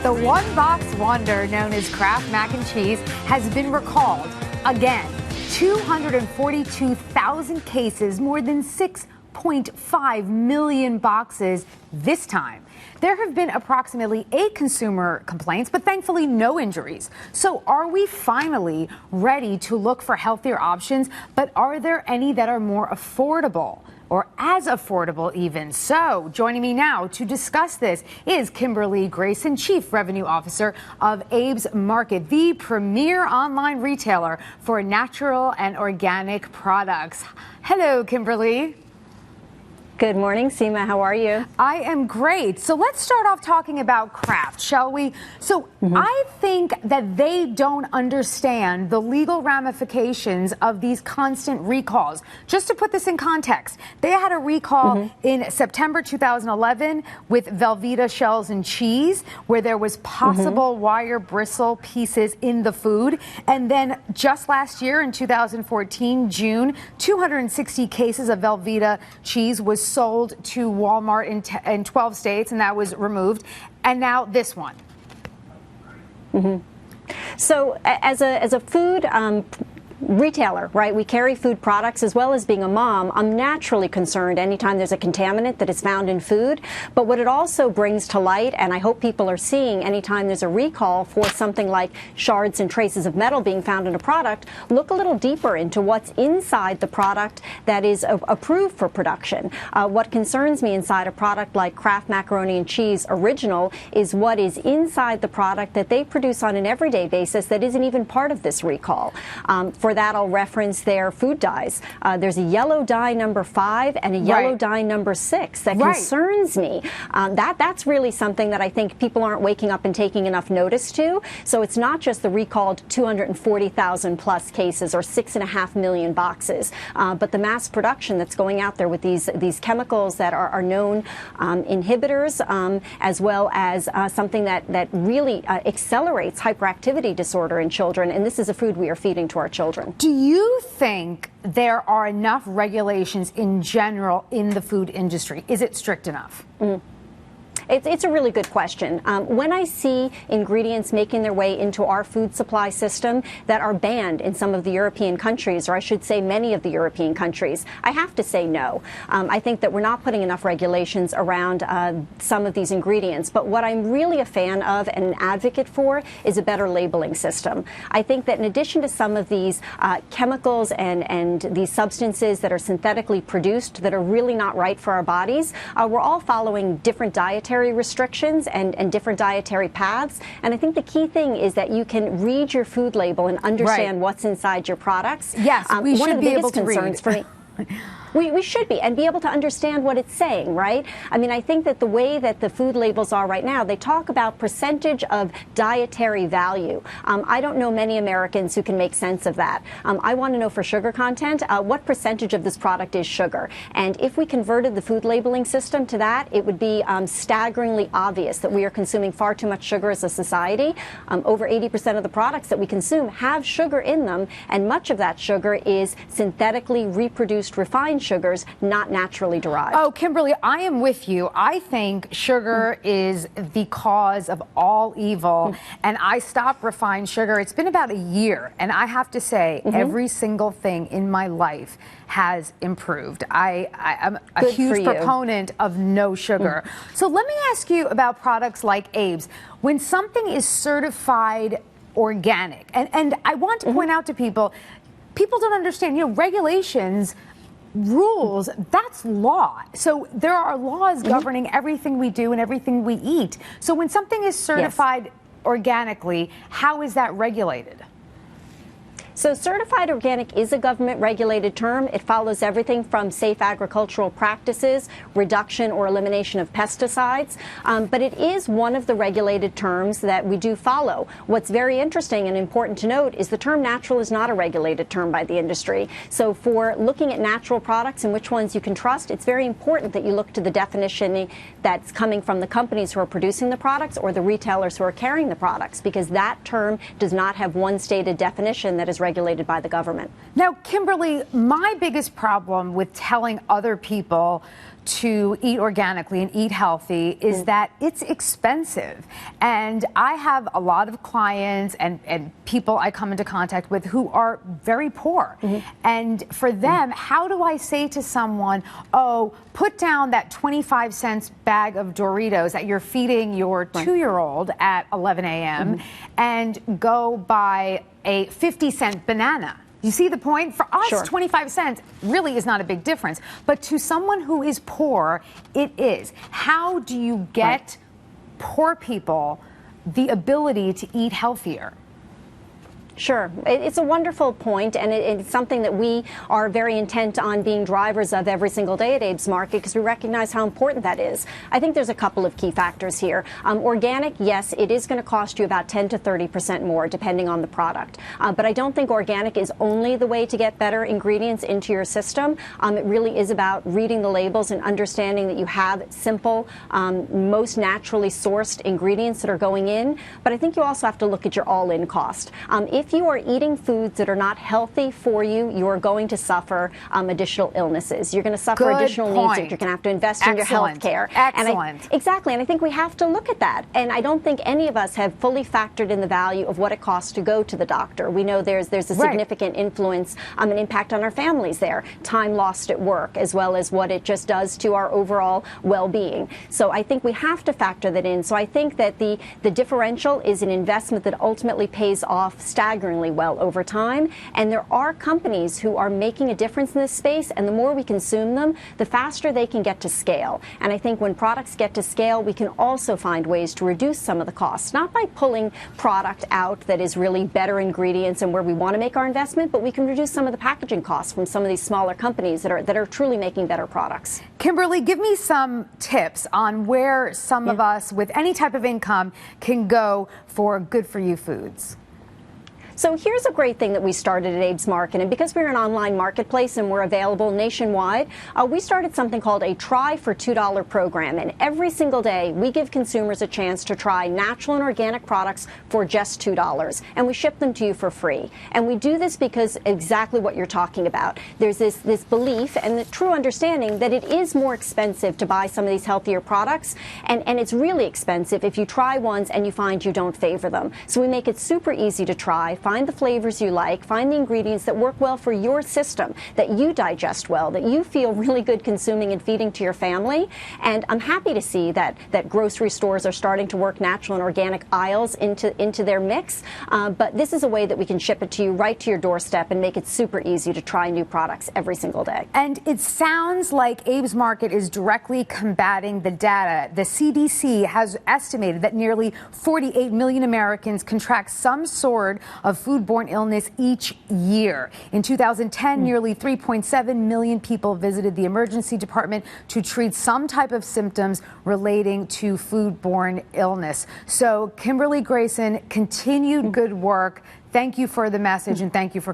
The one-box wonder known as Kraft Mac and Cheese has been recalled again. 242,000 cases, more than 6.5 million boxes this time. There have been approximately 8 consumer complaints, but thankfully no injuries. So are we finally ready to look for healthier options? But are there any that are more affordable? Or as affordable even. So joining me now to discuss this is Kimberly Grayson, Chief Revenue Officer of Abe's Market, the premier online retailer for natural and organic products. Hello, Kimberly. Good morning, Seema. How are you? I am great. So let's start off talking about Kraft, shall we? So I think that they don't understand the legal ramifications of these constant recalls. Just to put this in context, they had a recall in September 2011 with Velveeta shells and cheese, where there was possible wire bristle pieces in the food. And then just last year in 2014, June, 260 cases of Velveeta cheese was sold to Walmart in 12 states, and that was removed. And now this one. So as a food retailer, right, we carry food products. As well as being a mom, I'm naturally concerned anytime there's a contaminant that is found in food. But what it also brings to light, and I hope people are seeing anytime there's a recall for something like shards and traces of metal being found in a product, look a little deeper into what's inside the product that is approved for production. What concerns me inside a product like Kraft Macaroni and Cheese Original is what is inside the product that they produce on an everyday basis that isn't even part of this recall. For that, I'll reference their food dyes. There's a yellow dye number 5 and a yellow dye number 6 that concerns me. That's really something that I think people aren't waking up and taking enough notice to. So it's not just the recalled 240,000 plus cases or 6.5 million boxes, but the mass production that's going out there with these chemicals that are known inhibitors, as well as something that really accelerates hyperactivity disorder in children. And this is a food we are feeding to our children. Do you think there are enough regulations in general in the food industry? Is it strict enough? It's a really good question. When I see ingredients making their way into our food supply system that are banned in some of the European countries, or I should say many of the European countries, I have to say no. I think that we're not putting enough regulations around some of these ingredients. But what I'm really a fan of and an advocate for is a better labeling system. I think that in addition to some of these chemicals and these substances that are synthetically produced that are really not right for our bodies, we're all following different dietary restrictions and different dietary paths. And I think the key thing is that you can read your food label and understand what's inside your products. Yes, we should be able to read. For me, we should be, and be able to understand what it's saying, right? I mean, I think that the way that the food labels are right now, they talk about percentage of dietary value. I don't know many Americans who can make sense of that. I want to know for sugar content, what percentage of this product is sugar? And if we converted the food labeling system to that, it would be staggeringly obvious that we are consuming far too much sugar as a society. Over 80% of the products that we consume have sugar in them, and much of that sugar is synthetically reproduced refined sugars, not naturally derived. Oh, Kimberly, I am with you. I think sugar is the cause of all evil, and I stopped refined sugar. It's been about a year, and I have to say, every single thing in my life has improved. I am a huge proponent of no sugar. So let me ask you about products like Abe's. When something is certified organic, and I want to point out to people don't understand, regulations, rules, that's law. So there are laws governing everything we do and everything we eat. So when something is certified organically, how is that regulated? So certified organic is a government-regulated term. It follows everything from safe agricultural practices, reduction or elimination of pesticides, but it is one of the regulated terms that we do follow. What's very interesting and important to note is the term natural is not a regulated term by the industry. So for looking at natural products and which ones you can trust, it's very important that you look to the definition that's coming from the companies who are producing the products or the retailers who are carrying the products, because that term does not have one stated definition that is regulated by the government. Now, Kimberly, my biggest problem with telling other people to eat organically and eat healthy is that it's expensive. And I have a lot of clients and people I come into contact with who are very poor. And for them, how do I say to someone, oh, put down that 25-cent bag of Doritos that you're feeding your 2-year-old at 11 a.m. and go buy a 50-cent banana? You see the point? For us, 25 cents really is not a big difference. But to someone who is poor, it is. How do you get poor people the ability to eat healthier? Sure. It's a wonderful point, and it's something that we are very intent on being drivers of every single day at Abe's Market, because we recognize how important that is. I think there's a couple of key factors here. Organic, yes, it is going to cost you about 10 to 30% more, depending on the product. But I don't think organic is only the way to get better ingredients into your system. It really is about reading the labels and understanding that you have simple, most naturally sourced ingredients that are going in. But I think you also have to look at your all-in cost. If you are eating foods that are not healthy for you, you are going to suffer additional illnesses. You're going to suffer additional needs. You're going to have to invest in your health care. Excellent. Exactly. And I think we have to look at that. And I don't think any of us have fully factored in the value of what it costs to go to the doctor. We know there's a significant influence, an impact on our families there, time lost at work, as well as what it just does to our overall well-being. So I think we have to factor that in. So I think that the differential is an investment that ultimately pays off staggeringly well over time, and there are companies who are making a difference in this space, and the more we consume them, the faster they can get to scale. And I think when products get to scale, we can also find ways to reduce some of the costs, not by pulling product out that is really better ingredients and where we want to make our investment, but we can reduce some of the packaging costs from some of these smaller companies that are truly making better products. Kimberly, give me some tips on where some of us with any type of income can go for good for you foods. So here's a great thing that we started at Abe's Market, and because we're an online marketplace and we're available nationwide, we started something called a Try for $2 program, and every single day we give consumers a chance to try natural and organic products for just $2, and we ship them to you for free. And we do this because exactly what you're talking about. There's this belief and the true understanding that it is more expensive to buy some of these healthier products, and it's really expensive if you try ones and you find you don't favor them. So we make it super easy to try. Find the flavors you like, find the ingredients that work well for your system, that you digest well, that you feel really good consuming and feeding to your family. And I'm happy to see that grocery stores are starting to work natural and organic aisles into their mix. But this is a way that we can ship it to you right to your doorstep and make it super easy to try new products every single day. And it sounds like Abe's Market is directly combating the data. The CDC has estimated that nearly 48 million Americans contract some sort of foodborne illness each year. In 2010, nearly 3.7 million people visited the emergency department to treat some type of symptoms relating to foodborne illness. So, Kimberly Grayson, continued good work. Thank you for the message, and thank you for